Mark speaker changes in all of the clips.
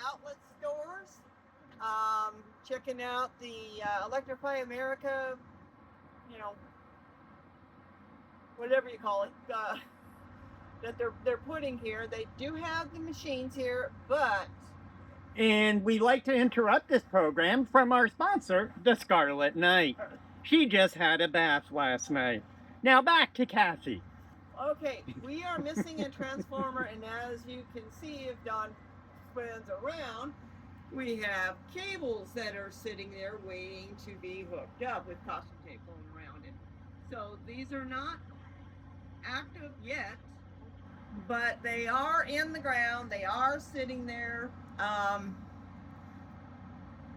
Speaker 1: outlet stores, checking out the Electrify America, you know, whatever you call it, that they're putting here. They do have the machines here, but...
Speaker 2: And we like to interrupt this program from our sponsor, the Scarlet Knight. She just had a bath last night. Now back to Kathy.
Speaker 1: Okay, we are missing a transformer, and as you can see, if Don spins around, we have cables that are sitting there waiting to be hooked up with caution tape going around it. So these are not active yet, but they are in the ground. They are sitting there.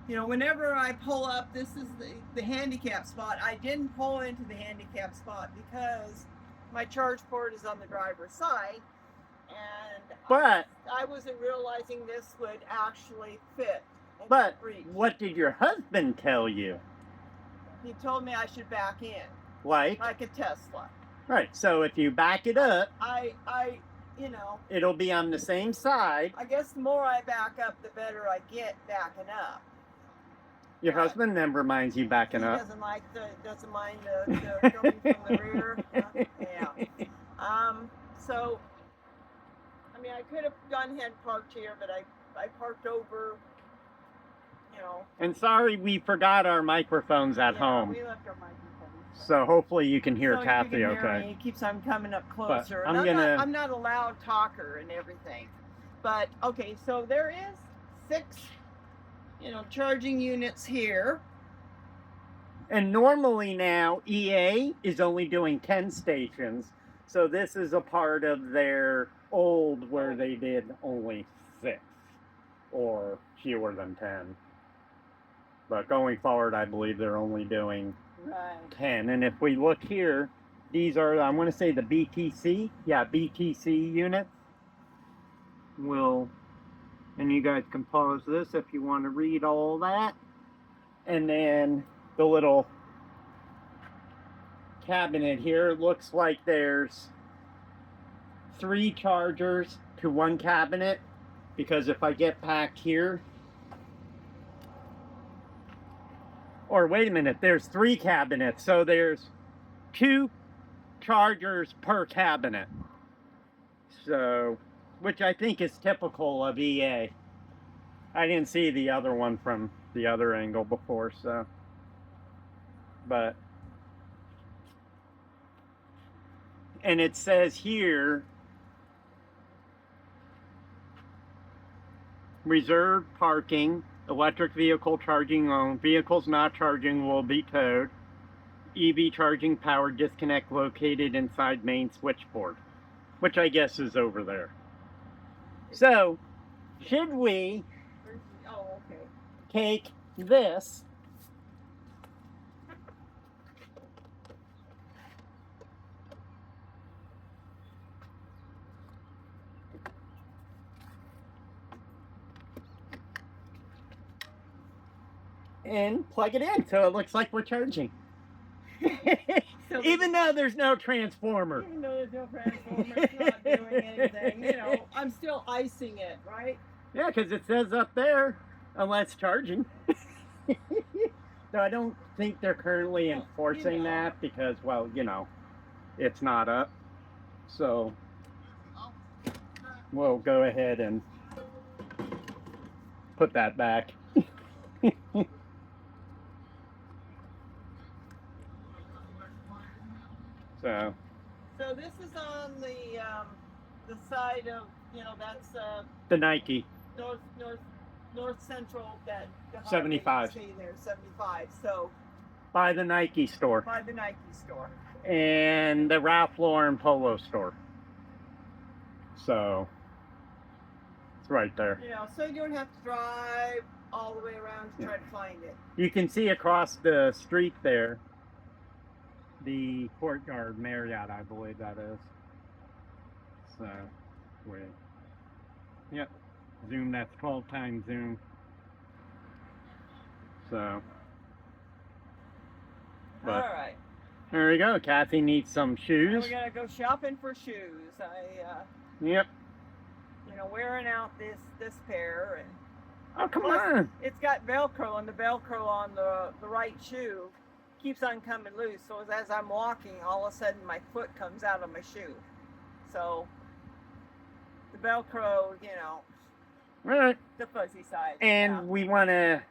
Speaker 1: You know, whenever I pull up, this is the handicap spot. I didn't pull into the handicap spot because my charge port is on the driver's side, and
Speaker 2: But
Speaker 1: I wasn't realizing this would actually fit.
Speaker 2: But what did your husband tell you?
Speaker 1: He told me I should back in.
Speaker 2: Like
Speaker 1: a Tesla.
Speaker 2: Right, so if you back it up,
Speaker 1: you know,
Speaker 2: it'll be on the same side.
Speaker 1: I guess the more I back up, the better I get backing up.
Speaker 2: Your husband never minds you backing up.
Speaker 1: He doesn't mind the coming from the rear. Yeah. So, I mean, I could have gone ahead and parked here, but I parked over, you know.
Speaker 2: And sorry, we forgot our microphones at home.
Speaker 1: We left our microphones.
Speaker 2: So hopefully you can hear Kathy
Speaker 1: you can
Speaker 2: okay.
Speaker 1: Hear me. He keeps on coming up closer.
Speaker 2: But
Speaker 1: I'm not a loud talker and everything. But, okay, so there is 6, you know, charging units here.
Speaker 2: And normally now, EA is only doing 10 stations. So this is a part of their old where they did only 6 or fewer than 10. But going forward, I believe they're only doing 10. And if we look here, these are, I want to say the BTC. Yeah, BTC units. And you guys can pause this if you want to read all that. And then the little cabinet here, looks like there's 3 chargers to 1 cabinet, because if I get back here, or wait a minute, there's 3 cabinets, so there's 2 chargers per cabinet. So, which I think is typical of EA. I didn't see the other one from the other angle before, so. But, and it says here, reserved parking, electric vehicle charging only, vehicles not charging will be towed, EV charging power disconnect located inside main switchboard, which I guess is over there. So, should we take this and plug it in so it looks like we're charging? Even though there's no transformer.
Speaker 1: Even though there's no transformer, it's not doing anything. You know, I'm still icing it, right?
Speaker 2: Yeah, because it says up there, unless charging. So I don't think they're currently enforcing that because, well, you know, it's not up. So we'll go ahead and put that back. So
Speaker 1: this is on the side of, you know, that's
Speaker 2: the Nike
Speaker 1: north central, that
Speaker 2: 75.
Speaker 1: See there, 75. So
Speaker 2: by the Nike store.
Speaker 1: By the Nike store.
Speaker 2: And the Ralph Lauren Polo store. So it's right there.
Speaker 1: You know, so you don't have to drive all the way around to try to find it.
Speaker 2: You can see across the street there the Courtyard Marriott, I believe that is. So, wait. Yep. Zoom, that's 12 times zoom. So.
Speaker 1: All right.
Speaker 2: There we go. Kathy needs some shoes.
Speaker 1: Now we gotta go shopping for shoes.
Speaker 2: Yep.
Speaker 1: You know, wearing out this pair, and
Speaker 2: Oh, come
Speaker 1: Plus,
Speaker 2: on.
Speaker 1: it's got Velcro, and the Velcro on the right shoe keeps on coming loose. So as I'm walking, all of a sudden my foot comes out of my shoe. So the Velcro,
Speaker 2: All right.
Speaker 1: the fuzzy side.
Speaker 2: And
Speaker 1: yeah.
Speaker 2: we want to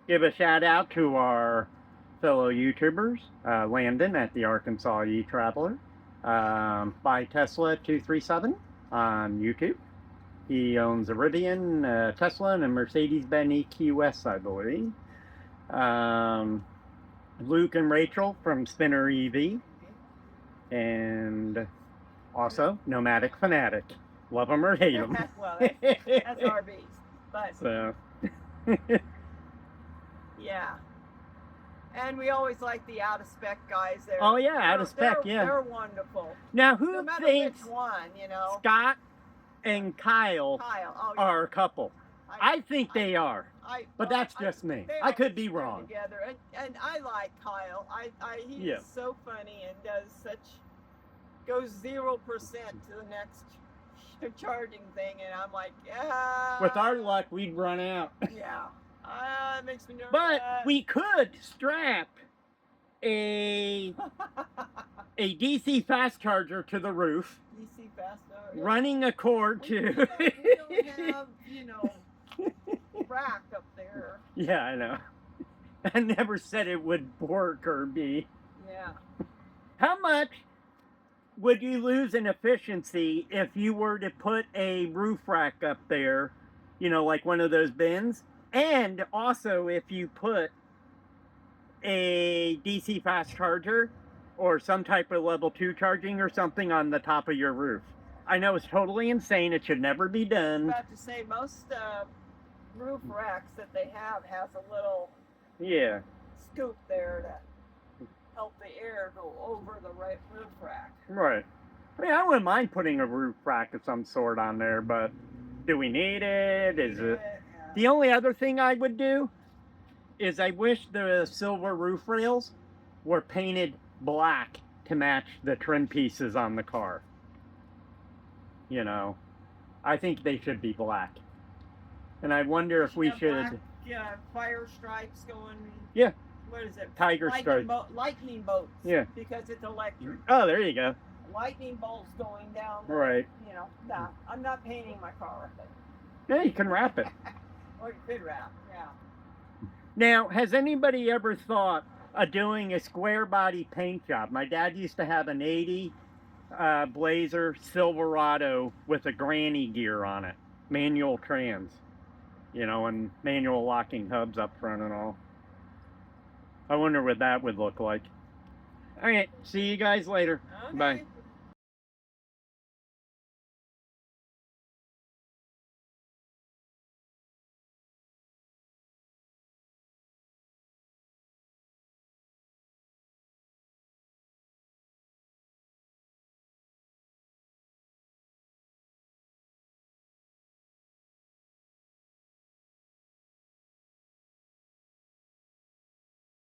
Speaker 2: give a shout out to our fellow YouTubers, Landon at the Arkansas E-Traveler, by Tesla 237 on YouTube. He owns a Rivian, Tesla, and a Mercedes-Benz EQS, I believe. Luke and Rachel from Spinner EV. And also Nomadic Fanatic. Love them or hate them.
Speaker 1: Well, that's RVs. But
Speaker 2: So.
Speaker 1: yeah. And we always like the out of spec guys there.
Speaker 2: Oh yeah, out of spec, yeah.
Speaker 1: They're wonderful.
Speaker 2: Now who
Speaker 1: No matter
Speaker 2: thinks
Speaker 1: which one,
Speaker 2: Scott and Kyle
Speaker 1: oh, yeah.
Speaker 2: are a couple? I think they are. But that's just me. I could be wrong.
Speaker 1: Together. And I like Kyle. He's so funny and goes 0% to the next charging thing, and I'm like, yeah.
Speaker 2: With our luck, we'd run out.
Speaker 1: Yeah. It makes me nervous.
Speaker 2: But we could strap a DC fast charger to the roof,
Speaker 1: DC fast charger.
Speaker 2: running a cord to.
Speaker 1: We don't have, rack up there.
Speaker 2: Yeah, I know. I never said it would work or be.
Speaker 1: Yeah.
Speaker 2: How much would you lose in efficiency if you were to put a roof rack up there, like one of those bins? And also if you put a DC fast charger or some type of level 2 charging or something on the top of your roof. I know it's totally insane. It should never be done.
Speaker 1: I was about to say, most roof racks that they have has a little scoop there to help the air go over the right roof rack.
Speaker 2: Right. I mean, I wouldn't mind putting a roof rack of some sort on there, but do we need it? Is it?
Speaker 1: Yeah.
Speaker 2: The only other thing I would do is I wish the silver roof rails were painted black to match the trim pieces on the car. I think they should be black. And I wonder if we should...
Speaker 1: Black, fire stripes going...
Speaker 2: Yeah.
Speaker 1: What is it?
Speaker 2: Tiger stripe.
Speaker 1: Lightning bolts.
Speaker 2: Yeah.
Speaker 1: Because it's electric.
Speaker 2: Oh, there you go.
Speaker 1: Lightning bolts going down.
Speaker 2: Right.
Speaker 1: Nah, I'm not painting my car.
Speaker 2: Yeah, you can wrap it.
Speaker 1: Or you could wrap, yeah.
Speaker 2: Now, has anybody ever thought of doing a square body paint job? My dad used to have an 80 Blazer Silverado with a granny gear on it. Manual trans. And manual locking hubs up front and all. I wonder what that would look like. All right, see you guys later.
Speaker 1: Okay.
Speaker 2: Bye.